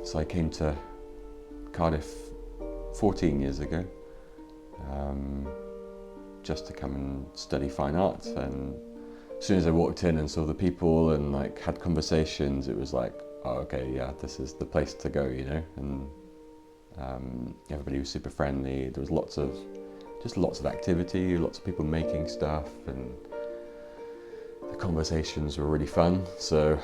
So I came to Cardiff 14 years ago, just to come and study fine arts. And as soon as I walked in and saw the people and like had conversations, it was like, oh, okay, yeah, this is the place to go, you know. And everybody was super friendly. There was lots of activity, lots of people making stuff, and the conversations were really fun. So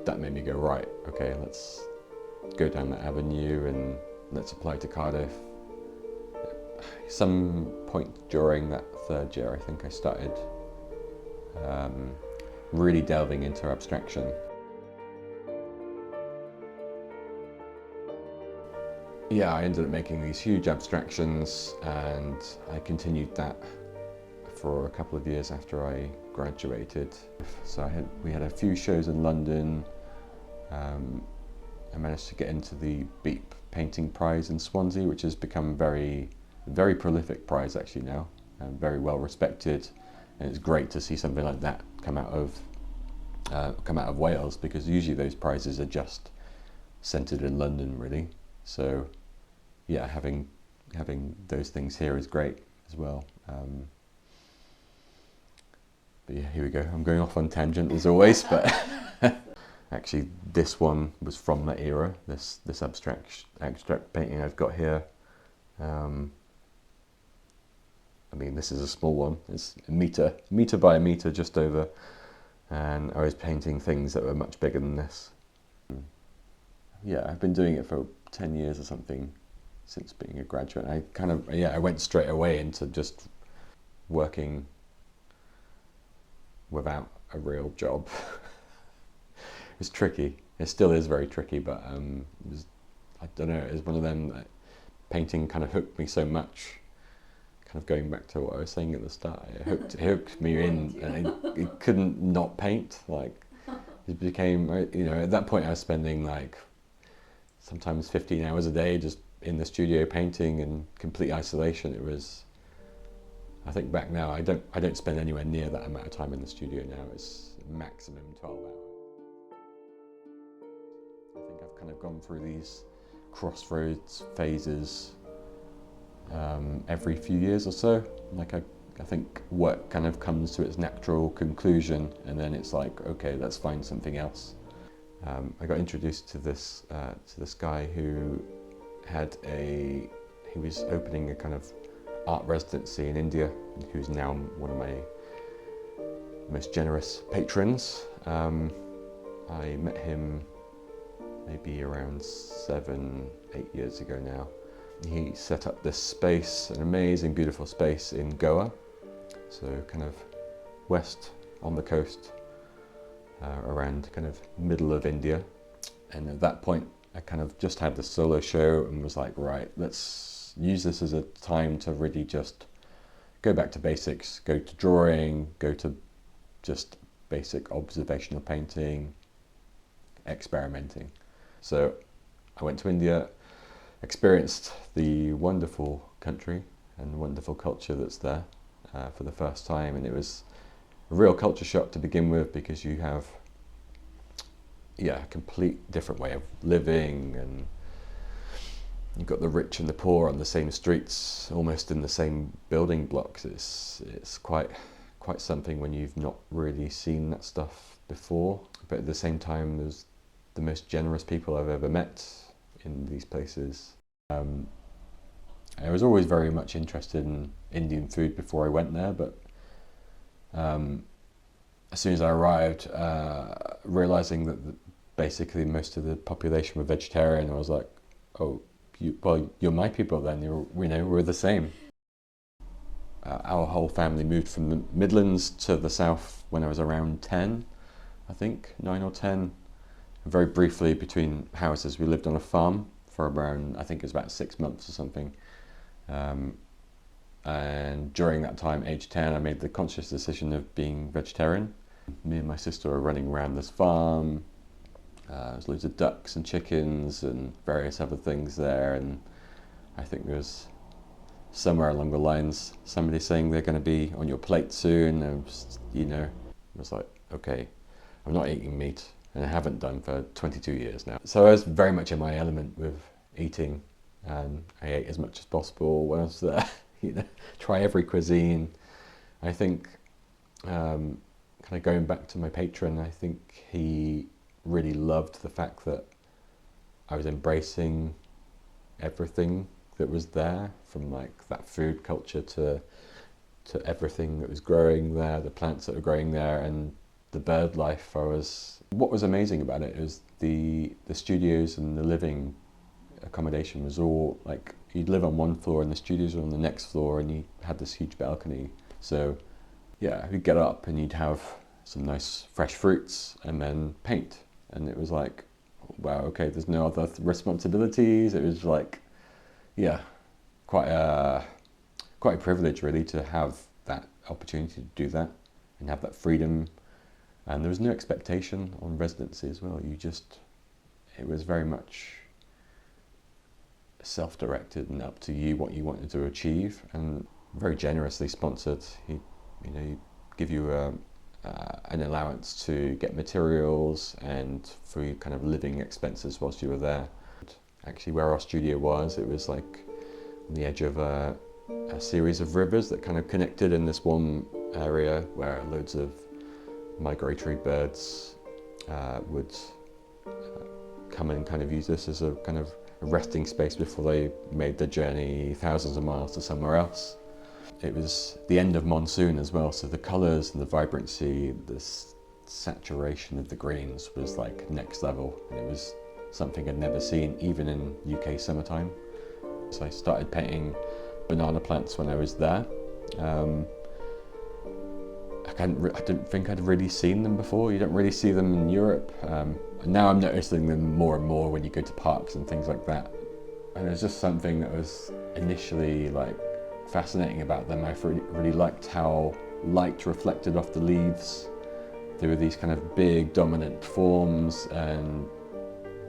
that made me go, right, okay, let's go down that avenue and let's apply to Cardiff. Some point during that third year, I think I started really delving into abstraction. Yeah, I ended up making these huge abstractions, and I continued that for a couple of years after I graduated. So we had a few shows in London. I managed to get into the Beep Painting Prize in Swansea, which has become very prolific prize actually now, and very well respected. And it's great to see something like that come out of Wales, because usually those prizes are just centred in London, really. So yeah, having those things here is great as well. But yeah, here we go. I'm going off on tangent as always, but actually this one was from that era. This abstract painting I've got here. I mean, this is a small one. It's a meter by a meter, just over. And I was painting things that were much bigger than this. Yeah, I've been doing it for 10 years or something since being a graduate. I went straight away into just working without a real job. It's tricky. It still is very tricky, but I don't know, it was one of them that painting kind of hooked me so much. Kind of going back to what I was saying at the start, it hooked me in, and I couldn't not paint. Like, it became, you know, at that point I was spending like sometimes 15 hours a day just in the studio painting in complete isolation. It was, I think back now, I don't spend anywhere near that amount of time in the studio now. It's maximum 12 hours. I think I've kind of gone through these crossroads phases every few years or so. Like I think work kind of comes to its natural conclusion, and then it's like, okay, let's find something else. I got introduced to this guy who he was opening a kind of art residency in India, who's now one of my most generous patrons. I met him maybe around 7-8 years ago now. He set up this space, an amazing, beautiful space in Goa, so kind of west on the coast, around kind of middle of India. And at that point, I kind of just had the solo show and was like, right, let's use this as a time to really just go back to basics, go to drawing, go to just basic observational painting, experimenting. So I went to India, experienced the wonderful country and wonderful culture that's there for the first time, and it was a real culture shock to begin with, because you have a complete different way of living, and you've got the rich and the poor on the same streets, almost in the same building blocks. It's quite something when you've not really seen that stuff before, but at the same time there's the most generous people I've ever met in these places. I was always very much interested in Indian food before I went there, but as soon as I arrived, realizing that basically most of the population were vegetarian, I was like, oh, you're my people then, we're the same. Our whole family moved from the Midlands to the south when I was around 10, I think, 9 or 10. Very briefly between houses, we lived on a farm for around, I think it was about 6 months or something. And during that time, age 10, I made the conscious decision of being vegetarian. Me and my sister were running around this farm. There's loads of ducks and chickens and various other things there, and I think there was somewhere along the lines somebody saying they're going to be on your plate soon. And I was like, okay, I'm not eating meat. and I haven't done for 22 years now. So I was very much in my element with eating, and I ate as much as possible when I was there. Try every cuisine. I think kind of going back to my patron, I think he really loved the fact that I was embracing everything that was there, from like that food culture to everything that was growing there, the plants that were growing there, and the bird life. What was amazing about it was the studios and the living accommodation was all like, you'd live on one floor and the studios were on the next floor, and you had this huge balcony. So yeah, you'd get up and you'd have some nice fresh fruits and then paint, and it was like, wow, okay, there's no other responsibilities. It was like, yeah, quite a privilege really to have that opportunity to do that and have that freedom. And there was no expectation on residency as well. It was very much self-directed and up to you what you wanted to achieve, and very generously sponsored. He'd give you an allowance to get materials and for your kind of living expenses whilst you were there. Actually, where our studio was, it was like on the edge of a series of rivers that kind of connected in this one area where loads of migratory birds would come and kind of use this as a kind of a resting space before they made the journey thousands of miles to somewhere else. It was the end of monsoon as well, so the colours and the vibrancy, the saturation of the greens was like next level, and it was something I'd never seen even in UK summertime. So I started painting banana plants when I was there. I didn't think I'd really seen them before. You don't really see them in Europe. And now I'm noticing them more and more when you go to parks and things like that. And it was just something that was initially like fascinating about them. I really liked how light reflected off the leaves. There were these kind of big dominant forms, and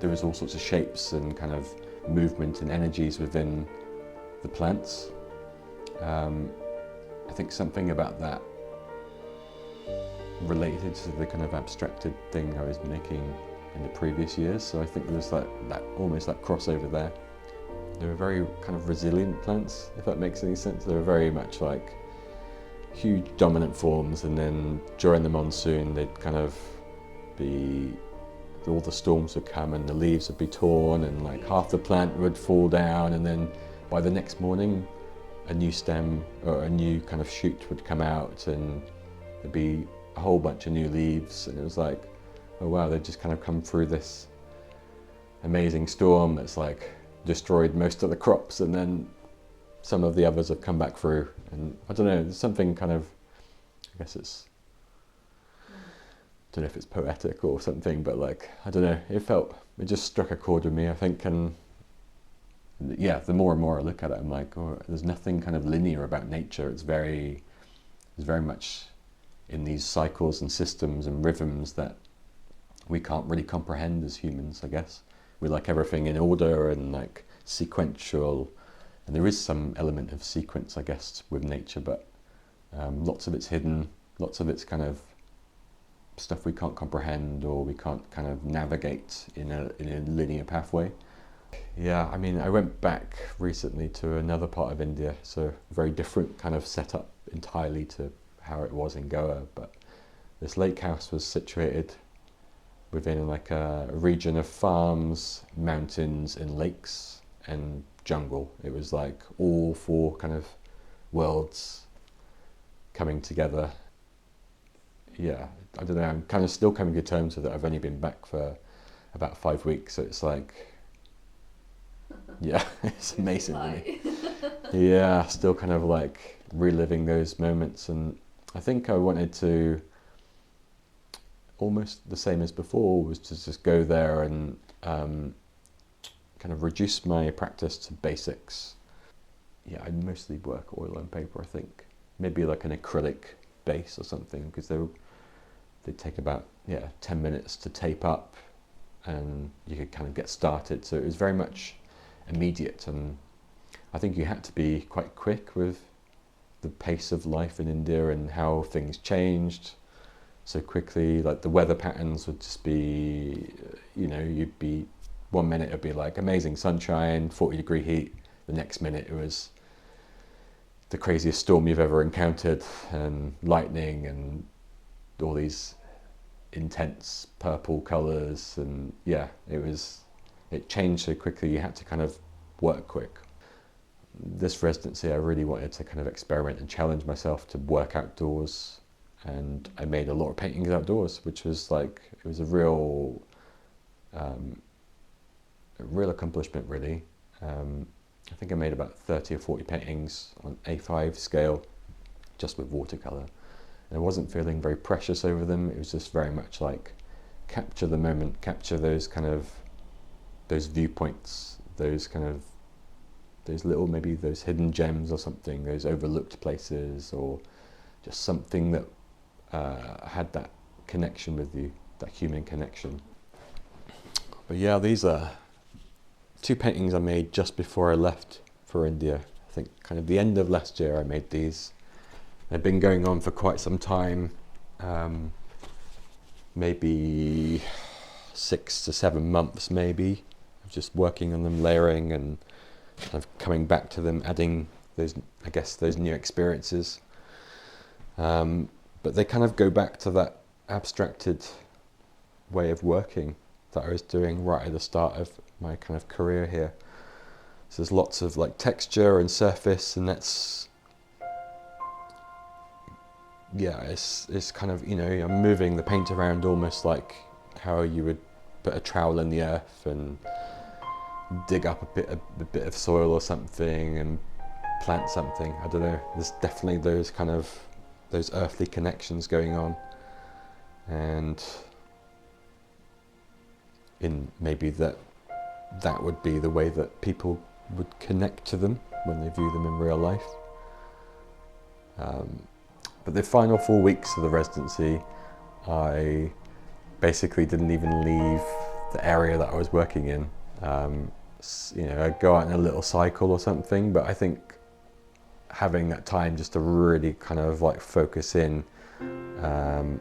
there was all sorts of shapes and kind of movement and energies within the plants. I think something about that related to the kind of abstracted thing I was making in the previous years. So I think there was that almost that crossover there. They were very kind of resilient plants, if that makes any sense. They were very much like huge dominant forms, and then during the monsoon they'd kind of be, all the storms would come and the leaves would be torn and like half the plant would fall down, and then by the next morning a new stem or a new kind of shoot would come out and there'd be a whole bunch of new leaves, and it was like, oh wow, they'd just kind of come through this amazing storm that's like destroyed most of the crops, and then some of the others have come back through. And I don't know, there's something kind of, I guess it's, I don't know if it's poetic or something, but like, I don't know, it just struck a chord with me, I think. And yeah, the more and more I look at it, I'm like, oh, there's nothing kind of linear about nature. It's very much in these cycles and systems and rhythms that we can't really comprehend as humans, I guess. We like everything in order and like sequential, and there is some element of sequence, I guess, with nature, but lots of it's hidden, lots of it's kind of stuff we can't comprehend or we can't kind of navigate in a linear pathway. Yeah, I mean, I went back recently to another part of India, so very different kind of setup entirely to how it was in Goa, but this lake house was situated within like a region of farms, mountains and lakes and jungle. It was like all four kind of worlds coming together. Yeah, I don't know, I'm kind of still coming to terms with it. I've only been back for about 5 weeks, so it's like, yeah, it's amazing really. Yeah, still kind of like reliving those moments, and I think I wanted to, almost the same as before, was to just go there and kind of reduce my practice to basics. Yeah, I mostly work oil and paper, I think. Maybe like an acrylic base or something, because they take about 10 minutes to tape up and you could kind of get started. So it was very much immediate, and I think you had to be quite quick with the pace of life in India and how things changed. so quickly. Like the weather patterns would just be, you know, you'd be, one minute it'd be like amazing sunshine, 40-degree heat. The next minute it was the craziest storm you've ever encountered, and lightning and all these intense purple colours, and yeah, it changed so quickly. You had to kind of work quick. This residency, I really wanted to kind of experiment and challenge myself to work outdoors, and I made a lot of paintings outdoors, which was like, it was a real accomplishment really. I think I made about 30 or 40 paintings on A5 scale, just with watercolour. And I wasn't feeling very precious over them. It was just very much like capture the moment, capture those kind of, those viewpoints, those kind of, those little, maybe those hidden gems or something, those overlooked places, or just something that had that connection with you, that human connection. But yeah, these are 2 paintings I made just before I left for India. I think kind of the end of last year I made these. They've been going on for quite some time, maybe 6 to 7 months maybe, just working on them, layering and kind of coming back to them, adding those, I guess, those new experiences. But they kind of go back to that abstracted way of working that I was doing right at the start of my kind of career here. So there's lots of like texture and surface, and that's, yeah, it's kind of, you know, I'm moving the paint around almost like how you would put a trowel in the earth and dig up a bit of soil or something and plant something. I don't know, there's definitely those kind of, those earthly connections going on, and in maybe that would be the way that people would connect to them when they view them in real life. But the final 4 weeks of the residency, I basically didn't even leave the area that I was working in. You know, I'd go out in a little cycle or something, but I think having that time just to really kind of like focus in and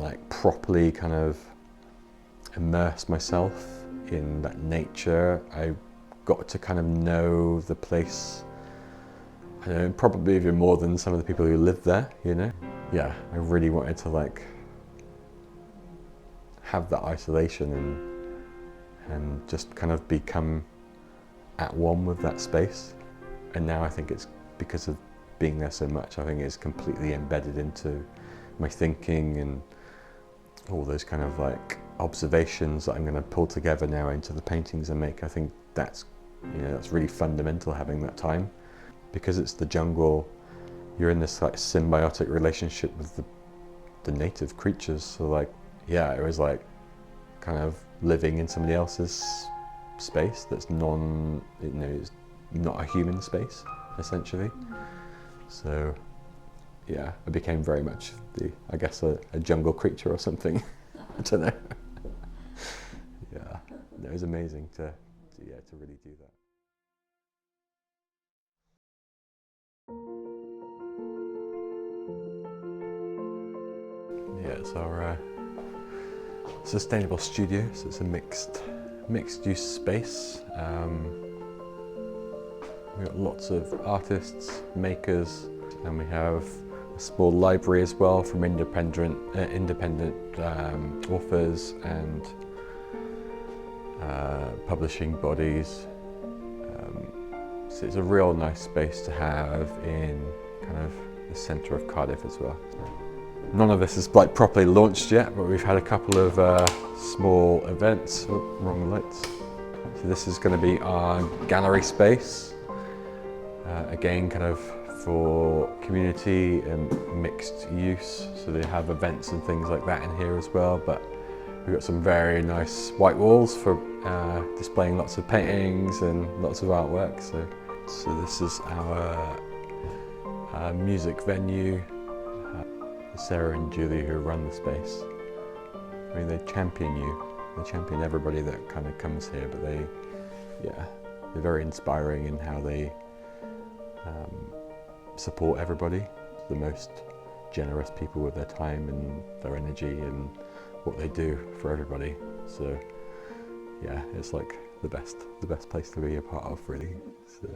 like properly kind of immerse myself in that nature, I got to kind of know the place, I don't know, probably even more than some of the people who live there, you know? Yeah, I really wanted to like have that isolation and just kind of become at one with that space. And now I think it's because of being there so much, I think it's completely embedded into my thinking and all those kind of like observations that I'm going to pull together now into the paintings I make. I think that's, you know, that's really fundamental, having that time. Because it's the jungle, you're in this like symbiotic relationship with the native creatures. So like, yeah, it was like kind of living in somebody else's space that's you know, it's not a human space, essentially. So yeah, I became very much I guess a jungle creature or something. I don't know. Yeah, it was amazing to really do that. Yeah, it's our sustainable studio, so it's a mixed use space. We've got lots of artists, makers, and we have a small library as well from independent authors and publishing bodies. So it's a real nice space to have in kind of the centre of Cardiff as well. None of this is like properly launched yet, but we've had a couple of small events. Oh, wrong lights. So this is going to be our gallery space. Again, kind of for community and mixed use. So they have events and things like that in here as well. But we've got some very nice white walls for displaying lots of paintings and lots of artwork. So this is our music venue. Sarah and Julie, who run the space, I mean, they champion you. They champion everybody that kind of comes here, but they're very inspiring in how they support everybody. The most generous people with their time and their energy and what they do for everybody. So yeah, it's like the best place to be a part of, really. So.